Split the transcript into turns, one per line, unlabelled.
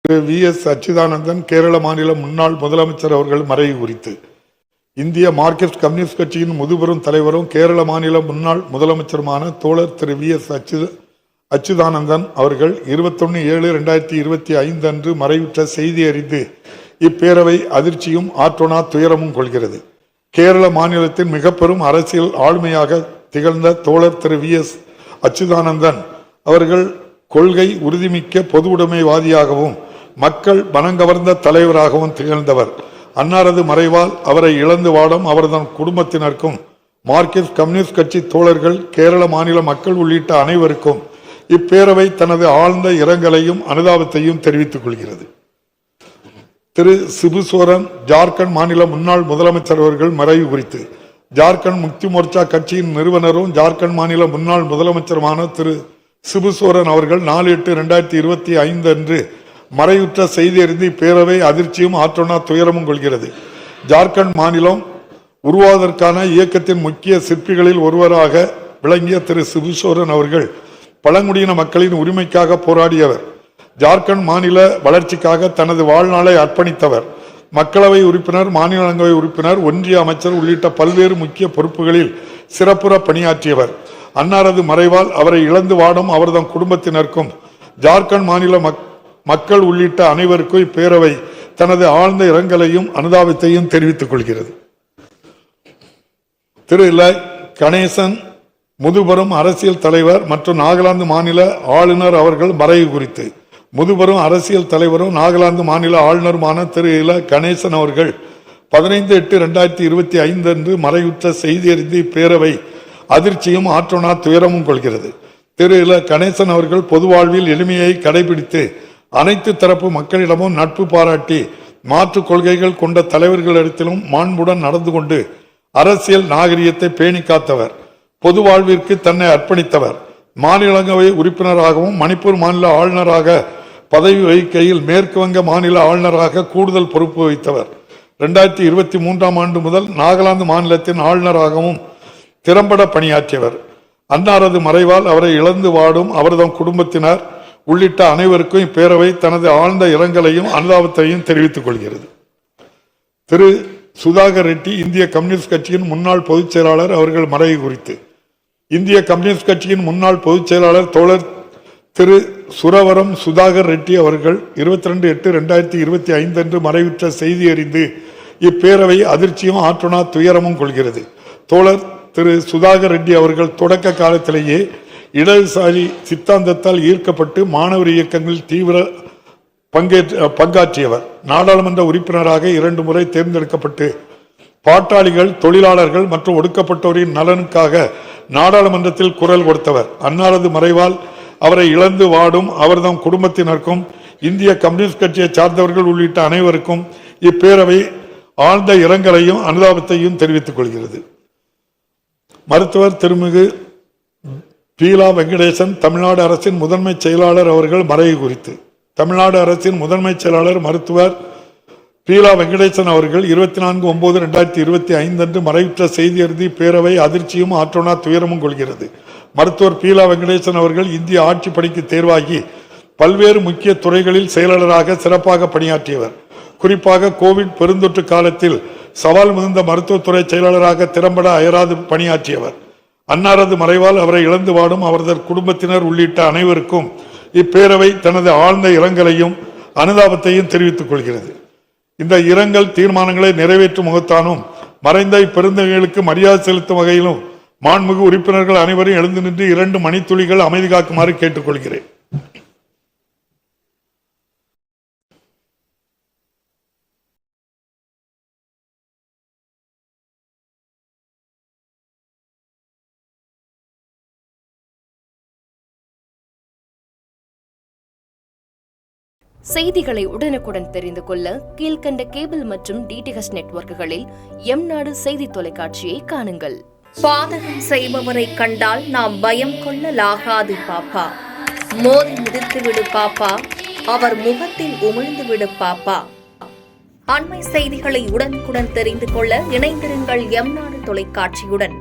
திரு V.S. Achuthanandan Kerala மாநில முன்னாள் முதலமைச்சர் அவர்கள் மறைவு குறித்து இந்திய மார்க்சிஸ்ட் கம்யூனிஸ்ட் கட்சியின் முதுபெரும் தலைவரும் கேரள மாநில முன்னாள் முதலமைச்சருமான தோழர் திரு V.S. அச்சுதானந்தன் அவர்கள் 21/7/2025 அன்று மறைவுற்ற செய்தி அறிந்து இப்பேரவை அதிர்ச்சியும் ஆற்றொணா துயரமும் கொள்கிறது. கேரள மாநிலத்தின் மிக பெரும் அரசியல் ஆளுமையாக திகழ்ந்த தோழர் திரு V.S. அச்சுதானந்தன் அவர்கள் கொள்கை உறுதிமிக்க பொது உடைமைவாதியாகவும் மக்கள் மனங்கவர்ந்த தலைவராகவும் திகழ்ந்தவர். அன்னாரது மறைவால் அவரை இழந்து வாடும் அவரது குடும்பத்தினருக்கும் மார்க்சிஸ்ட் கம்யூனிஸ்ட் கட்சி தோழர்கள் கேரள மாநில மக்கள் உள்ளிட்ட அனைவருக்கும் இப்பேரவை தனது ஆழ்ந்த இரங்கலையும் அனுதாபத்தையும் தெரிவித்துக் கொள்கிறது. திரு சிபு சோரன் ஜார்க்கண்ட் மாநில முன்னாள் முதலமைச்சர் அவர்கள் மறைவு குறித்து ஜார்க்கண்ட் முக்தி மோர்ச்சா கட்சியின் நிறுவனரும் ஜார்க்கண்ட் மாநில முன்னாள் முதலமைச்சருமான திரு சிபு சோரன் அவர்கள் 4/8/2025 அன்று மறைவுற்ற செய்தி அறிந்து இப்பேரவை அதிர்ச்சியும் ஆற்றொணா துயரமும் கொள்கிறது. ஜார்க்கண்ட் மாநிலம் உருவாவதற்கான இயக்கத்தின் முக்கிய சிற்பிகளில் ஒருவராக விளங்கிய திரு சிபு சோரன் அவர்கள் பழங்குடியின மக்களின் உரிமைக்காக போராடியவர். ஜார்க்கண்ட் மாநில வளர்ச்சிக்காக தனது வாழ்நாளை அர்ப்பணித்தவர். மக்களவை உறுப்பினர், மாநிலங்களவை உறுப்பினர், ஒன்றிய அமைச்சர் உள்ளிட்ட பல்வேறு முக்கிய பொறுப்புகளில் சிறப்புற பணியாற்றியவர். அன்னாரது மறைவால் அவரை இழந்து வாடும் அவரது குடும்பத்தினருக்கும் ஜார்க்கண்ட் மாநில மக்கள் உள்ளிட்ட அனைவருக்கும் இப்பேரவை தனது ஆழ்ந்த இரங்கலையும் அனுதாபத்தையும் தெரிவித்துக் கொள்கிறது. திரு கணேசன் முதுபெரும் அரசியல் தலைவர் மற்றும் நாகாலாந்து மாநில ஆளுநர் அவர்கள் மறைவு குறித்து முதுபெரும் அரசியல் தலைவரும் நாகாலாந்து மாநில ஆளுநருமான திரு கணேசன் அவர்கள் 15/8/2025 அன்று மறைவுற்ற செய்தி அறிந்து இப்பேரவை அதிர்ச்சியும் ஆற்றொணா துயரமும் கொள்கிறது. திரு கணேசன் அவர்கள் பொது வாழ்வில் எளிமையை கடைபிடித்து அனைத்து தரப்பு மக்களிடமும் நட்பு பாராட்டி மாற்று கொள்கைகள் கொண்ட தலைவர்களிடத்திலும் மாண்புடன் நடந்து கொண்டு அரசியல் நாகரிகத்தை பேணி காத்தவர். பொது வாழ்விற்கு தன்னை அர்ப்பணித்தவர். மாநிலங்களவை உறுப்பினராகவும் மணிப்பூர் மாநில ஆளுநராக பதவி வகிக்கையில் மேற்கு வங்க மாநில ஆளுநராக கூடுதல் பொறுப்பு வகித்தவர். 2023 ஆண்டு முதல் நாகாலாந்து மாநிலத்தின் ஆளுநராகவும் திறம்பட பணியாற்றியவர். அன்னாரது மறைவால் அவரை இழந்து வாடும் அவரது குடும்பத்தினர் உள்ளிட்ட அனைவருக்கும் இப்பேரவை தனது ஆழ்ந்த இரங்கலையும் அனுதாபத்தையும் தெரிவித்துக் கொள்கிறது. திரு சுதாகர் ரெட்டி இந்திய கம்யூனிஸ்ட் கட்சியின் முன்னாள் பொதுச் செயலாளர் அவர்கள் மறைவு குறித்து இந்திய கம்யூனிஸ்ட் கட்சியின் முன்னாள் பொதுச் செயலாளர் தோழர் திரு சுரவரம் சுதாகர் ரெட்டி அவர்கள் 22/8/2025 அன்று மறைவுற்ற செய்தி அறிந்து இப்பேரவை அதிர்ச்சியும் ஆற்றொணா துயரமும் கொள்கிறது. தோழர் திரு சுதாகர் ரெட்டி அவர்கள் தொடக்க காலத்திலேயே இடதுசாரி சித்தாந்தத்தால் ஈர்க்கப்பட்டு மாணவர் இயக்கங்களில் தீவிர பங்காற்றியவர். நாடாளுமன்ற உறுப்பினராக 2 முறை தேர்ந்தெடுக்கப்பட்டு பாட்டாளிகள், தொழிலாளர்கள் மற்றும் ஒடுக்கப்பட்டோரின் நலனுக்காக நாடாளுமன்றத்தில் குரல் கொடுத்தவர். அன்னாரது மறைவால் அவரை இழந்து வாடும் அவரது குடும்பத்தினருக்கும் இந்திய கம்யூனிஸ்ட் கட்சியை சார்ந்தவர்கள் உள்ளிட்ட அனைவருக்கும் இப்பேரவை ஆழ்ந்த இரங்கலையும் அனுதாபத்தையும் தெரிவித்துக் கொள்கிறது. மருத்துவர் திருமிகு பீலா வெங்கடேசன் தமிழ்நாடு அரசின் முதன்மை செயலாளர் அவர்கள் மறைவு குறித்து தமிழ்நாடு அரசின் முதன்மை செயலாளர் மருத்துவர் பீலா வெங்கடேசன் அவர்கள் 24/9/2025 அன்று மறைவுற்ற செய்தி அறிந்து பேரவை அதிர்ச்சியும் ஆற்றொணா துயரமும் கொள்கிறது. மருத்துவர் பீலா வெங்கடேசன் அவர்கள் இந்திய ஆட்சி பணிக்கு தேர்வாகி பல்வேறு முக்கிய துறைகளில் செயலாளராக சிறப்பாக பணியாற்றியவர். குறிப்பாக கோவிட் பெருந்தொற்று காலத்தில் சவால் மிகுந்த மருத்துவத்துறை செயலாளராக திறம்பட அயராது பணியாற்றியவர். அன்னாரது மறைவால் அவரை இழந்து வாடும் அவரது குடும்பத்தினர் உள்ளிட்ட அனைவருக்கும் இப்பேரவை தனது ஆழ்ந்த இரங்கலையும் அனுதாபத்தையும் தெரிவித்துக் கொள்கிறது. இந்த இரங்கல் தீர்மானங்களை நிறைவேற்றும் முகத்தானும் மறைந்த இப்பெருந்தகைகளுக்கு மரியாதை செலுத்தும் வகையிலும் மாண்புமிகு உறுப்பினர்கள் அனைவரும் எழுந்து நின்று 2 மணித்துளிகள் அமைதி காக்குமாறு கேட்டுக்கொள்கிறேன்.
செய்திகளை உடனுக்குடன் தெரிந்து கொள்ள கீழ்கண்ட கேபிள் மற்றும் டிடிஎச் நெட்வொர்க்குகளில் எம்நாடு செய்தி தொலைக்காட்சியை காணுங்கள்.
பாதகம் செய்பவரை கண்டால் நாம் பயம் கொள்ளலாகாது பாப்பா. மோதி மிதித்து விடு பாப்பா, அவர் முகத்தில் உமிழ்ந்து விடு பாப்பா. அண்மை செய்திகளை உடனுக்குடன் தெரிந்து கொள்ள இணைந்திருங்கள் எம்நாடு தொலைக்காட்சியுடன்.